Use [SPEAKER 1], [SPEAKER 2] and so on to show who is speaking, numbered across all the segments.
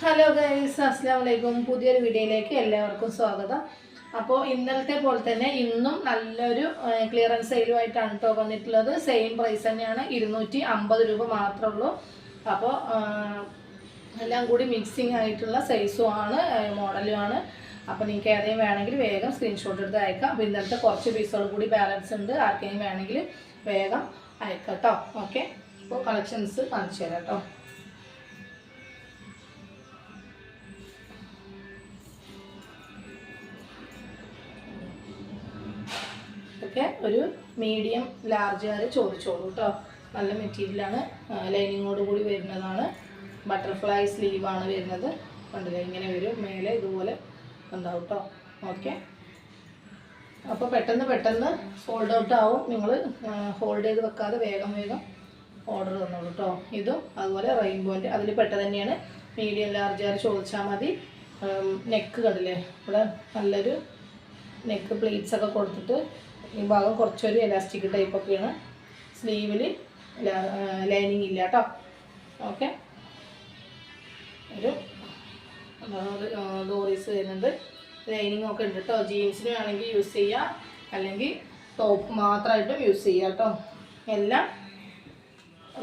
[SPEAKER 1] Hello guys, അസ്സലാമു അലൈക്കും. പുതിയൊരു വീഡിയോയിലേക്ക് എല്ലാവർക്കും സ്വാഗതം. അപ്പോൾ ഇന്നലത്തെ പോലെ തന്നെ ഇന്നും നല്ലൊരു ക്ലിയറൻസ് സെയിലുമായിട്ടാണ് കേട്ടോ വന്നിട്ടുള്ളത്. സെയിം പ്രൈസ് തന്നെയാണ്, 250 രൂപ മാത്രമേ ഉള്ളൂ. അപ്പോൾ എല്ലാം കൂടി മിക്സിങ് ആയിട്ടുള്ള സൈസുമാണ്, മോഡലുമാണ്. അപ്പോൾ നിങ്ങൾക്ക് ഏതെങ്കിലും വേണമെങ്കിൽ വേഗം സ്ക്രീൻഷോട്ട് എടുത്ത് അയക്കാം. അപ്പോൾ ഇന്നലത്തെ കുറച്ച് പീസുകൾ കൂടി ബാലൻസ് ഉണ്ട്, ആർക്കെങ്കിലും വേണമെങ്കിൽ വേഗം അയക്കാം കേട്ടോ. ഓക്കെ, അപ്പോൾ കളക്ഷൻസ് കാണിച്ചു തരാം കേട്ടോ. ഒക്കെ ഒരു മീഡിയം ലാർജ് വരെ ചോദിച്ചോളൂ കേട്ടോ. നല്ല മെറ്റീരിയലാണ്, ലൈനിങ്ങോട് കൂടി വരുന്നതാണ്. ബട്ടർഫ്ലൈ സ്ലീവാണ് വരുന്നത്. കണ്ടില്ലേ, ഇങ്ങനെ വരും. മേലെ ഇതുപോലെ ഉണ്ടാവും കേട്ടോ. ഓക്കെ, അപ്പോൾ പെട്ടെന്ന് സോൾഡ് ഔട്ട് ആവും. നിങ്ങൾ ഹോൾഡ് ചെയ്ത് വെക്കാതെ വേഗം ഓർഡർ തന്നോളൂ കേട്ടോ. ഇതും അതുപോലെ റെയിൻബോൻ്റെ അതിൽ പെട്ടത് തന്നെയാണ്. മീഡിയം ലാർജ് വരെ ചോദിച്ചാൽ മതി. നെക്ക് കണ്ടില്ലേ, ഇവിടെ നല്ലൊരു നെക്ക് പ്ലീറ്റ്സ് ഒക്കെ കൊടുത്തിട്ട് ഈ ഭാഗം കുറച്ചൊരു എലാസ്റ്റിക് ടൈപ്പൊക്കെയാണ്. സ്ലീവിൽ ലൈനിങ് ഇല്ല കേട്ടോ. ഓക്കെ, ഒരു ഡോറീസ് വരുന്നുണ്ട്, ലൈനിങ് ഒക്കെ ഉണ്ട് കേട്ടോ. ജീൻസിന് വേണമെങ്കിൽ യൂസ് ചെയ്യാം, അല്ലെങ്കിൽ ടോപ്പ് മാത്രമായിട്ടും യൂസ് ചെയ്യാം കേട്ടോ. എല്ലാം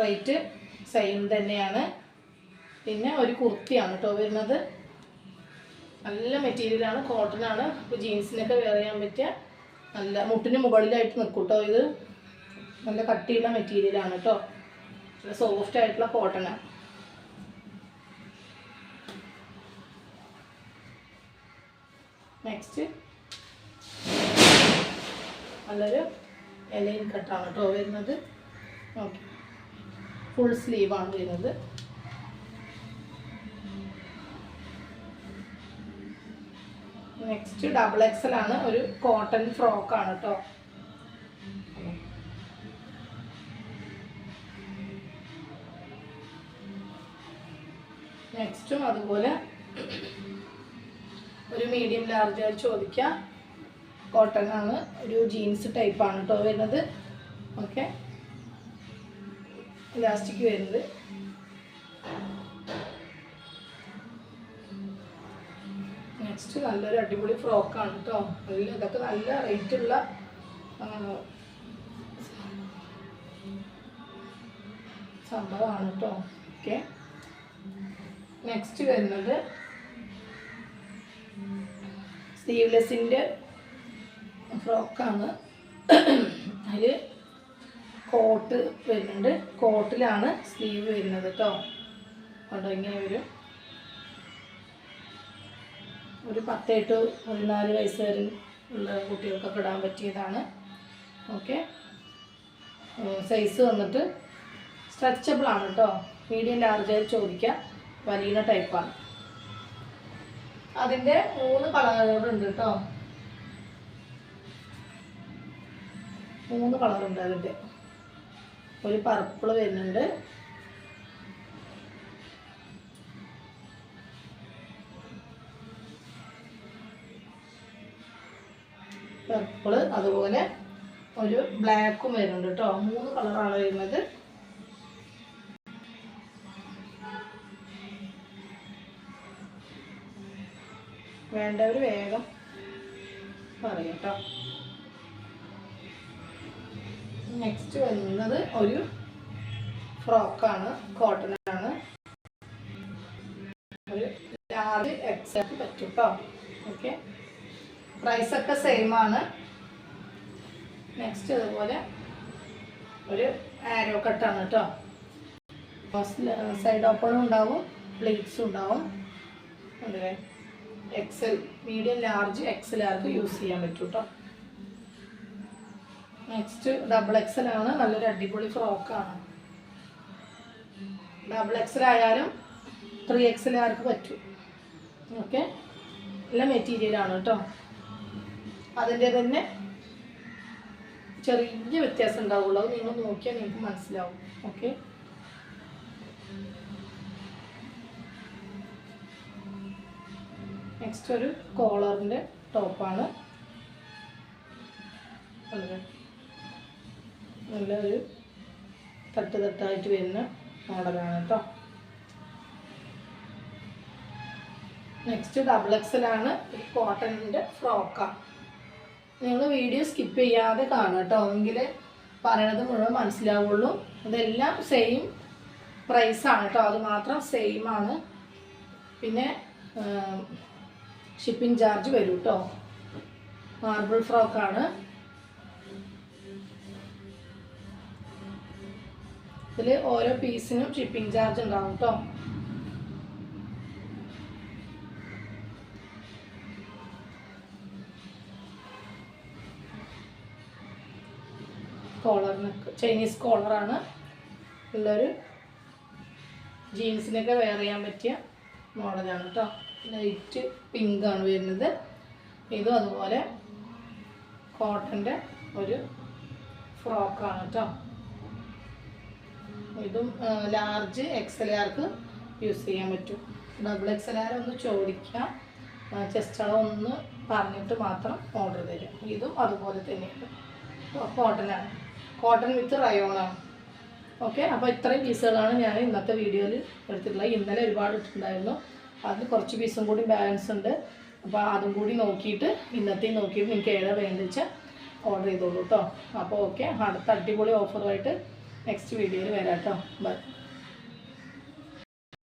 [SPEAKER 1] റേറ്റ് സെയിം തന്നെയാണ്. പിന്നെ ഒരു കുർത്തിയാണ് കേട്ടോ വരുന്നത്. നല്ല മെറ്റീരിയലാണ്, കോട്ടനാണ്. ഇപ്പോൾ ജീൻസിനൊക്കെ വെയർ ചെയ്യാൻ പറ്റിയ നല്ല മുട്ടിന് മുകളിലായിട്ട് നിൽക്കും കേട്ടോ. ഇത് നല്ല കട്ടിയുള്ള മെറ്റീരിയലാണ് കേട്ടോ. നല്ല സോഫ്റ്റ് ആയിട്ടുള്ള കോട്ടനാണ്. നെക്സ്റ്റ് നല്ലൊരു ലൈൻ കട്ടാണ് കേട്ടോ വരുന്നത്. ഓക്കെ, ഫുൾ സ്ലീവാണ് വരുന്നത്. നെക്സ്റ്റ് ഡബിൾ എക്സൽ ആണ്, ഒരു കോട്ടൺ ഫ്രോക്കാണ് കേട്ടോ. നെക്സ്റ്റും അതുപോലെ ഒരു മീഡിയം ലാർജ് ചോദിക്കാം. കോട്ടൺ ആണ്, ഒരു ജീൻസ് ടൈപ്പാണ് കേട്ടോ വരുന്നത്. ഓക്കെ, ഇലാസ്റ്റിക് വരുന്നത്. നെക്സ്റ്റ് നല്ലൊരു അടിപൊളി ഫ്രോക്കാണ് കേട്ടോ. ഇതൊക്കെ നല്ല റേറ്റുള്ള സംഭവമാണ് കേട്ടോ. ഓക്കെ, നെക്സ്റ്റ് വരുന്നത് സ്ലീവ്ലെസ്സിൻ്റെ ഫ്രോക്കാണ്. അതിൽ കോട്ട് വരുന്നുണ്ട്. കോട്ടിലാണ് സ്ലീവ് വരുന്നത് കേട്ടോ. അതുകൊണ്ട് ഇങ്ങനെ വരും. ഒരു 10 to 14 വയസ്സ് വരെ ഉള്ള കുട്ടികൾക്കൊക്കെ ഇടാൻ പറ്റിയതാണ്. ഓക്കെ, സൈസ് വന്നിട്ട് സ്ട്രെച്ചബിൾ ആണ് കേട്ടോ. മീഡിയം ലാർജ് ചോദിക്കുക, വലിയ ടൈപ്പാണ്. അതിൻ്റെ 3 കളറുകളുണ്ട് കേട്ടോ. 3 കളറുണ്ട് അതിൻ്റെ. ഒരു പർപ്പിൾ വരുന്നുണ്ട്, പർപ്പിള്, അതുപോലെ ഒരു ബ്ലാക്കും വരുന്നുണ്ട് കേട്ടോ. 3 കളറാണ് വരുന്നത്. വേണ്ടവർ വേഗം പറയാം കേട്ടോ. നെക്സ്റ്റ് വരുന്നത് ഒരു ഫ്രോക്കാണ്, കോട്ടനാണ്. ഒരു ലാർജ് എക്സൽ പറ്റും കേട്ടോ. ഓക്കെ, പ്രൈസൊക്കെ സെയിം ആണ്. നെക്സ്റ്റ് അതുപോലെ ഒരു ആരോ കട്ടാണ് കേട്ടോ. സൈഡ് ഓപ്പണും ഉണ്ടാവും, പ്ലേറ്റ്സും ഉണ്ടാവും. അതെ, എക്സൽ, മീഡിയം ലാർജ് എക്സൽ ആർക്ക് യൂസ് ചെയ്യാൻ പറ്റും കേട്ടോ. നെക്സ്റ്റ് ഡബിൾ എക്സൽ ആണ്, നല്ലൊരു അടിപൊളി ഫ്രോക്കാണ്. ഡബിൾ എക്സൽ ആയാലും 3XL ആർക്ക് പറ്റും. ഓക്കെ, നല്ല മെറ്റീരിയലാണ് കേട്ടോ. അതിൻ്റെ തന്നെ ചെറിയ വ്യത്യാസം ഉണ്ടാവുള്ളൂ, അത് നിങ്ങൾ നോക്കിയാൽ നിങ്ങൾക്ക് മനസ്സിലാവും. ഓക്കെ, നെക്സ്റ്റ് ഒരു കോളറിൻ്റെ ടോപ്പാണ്. നല്ലൊരു തട്ടായിട്ട് വരുന്ന മോഡലാണ് കേട്ടോ. നെക്സ്റ്റ് ഡബിൾ എക്സൽ ആണ്, കോട്ടണിൻ്റെ ഫ്രോക്കാണ്. നിങ്ങൾ വീഡിയോ സ്കിപ്പ് ചെയ്യാതെ കാണുക കേട്ടോ, എങ്കിൽ പറയണത് മുഴുവൻ മനസ്സിലാവുള്ളൂ. ഇതെല്ലാം സെയിം പ്രൈസാണ് കേട്ടോ, അത് മാത്രം സെയിം ആണ്. പിന്നെ ഷിപ്പിംഗ് ചാർജ് വരും കേട്ടോ. മാർബിൾ ഫ്രോക്കാണ്. ഇതിൽ ഓരോ പീസിനും ഷിപ്പിംഗ് ചാർജ് ഉണ്ടാവും കേട്ടോ. കോളറിനൊക്കെ ചൈനീസ് കോളറാണ് ഉള്ളൊരു ജീൻസിനൊക്കെ വെയർ ചെയ്യാൻ പറ്റിയ മോഡലാണ് കേട്ടോ. ലൈറ്റ് പിങ്കാണ് വരുന്നത്. ഇതും അതുപോലെ കോട്ടൻ്റെ ഒരു ഫ്രോക്കാണ് കേട്ടോ. ഇതും ലാർജ് XL-ആർക്ക് യൂസ് ചെയ്യാൻ പറ്റും. ഡബിൾ XL-ആർ ഒന്ന് ചോദിക്കാം, ചെസ്റ്റ് അളവ് ഒന്ന് പറഞ്ഞിട്ട് മാത്രം ഓർഡർ തരും. ഇതും അതുപോലെ തന്നെയാണ്, കോട്ടനാണ്, കോട്ടൺ വിത്ത് റയോണാണ്. ഓക്കെ, അപ്പോൾ ഇത്രയും പീസുകളാണ് ഞാൻ ഇന്നത്തെ വീഡിയോയിൽ എടുത്തിട്ടുള്ളത്. ഇന്നലെ ഒരുപാട് ഇട്ടിട്ടുണ്ടായിരുന്നു, അതിൽ കുറച്ച് പീസും കൂടി ബാലൻസ് ഉണ്ട്. അപ്പോൾ അതും കൂടി നോക്കിയിട്ട് ഇന്നത്തെയും നോക്കിയിട്ട് നിങ്ങൾക്ക് ഏതാ വേണ്ടത് വെച്ചാൽ ഓർഡർ ചെയ്തോളൂ കേട്ടോ. അപ്പോൾ ഓക്കെ, അടുത്ത അടിപൊളി ഓഫറുമായിട്ട് നെക്സ്റ്റ് വീഡിയോയിൽ വരാം കേട്ടോ. ബൈ.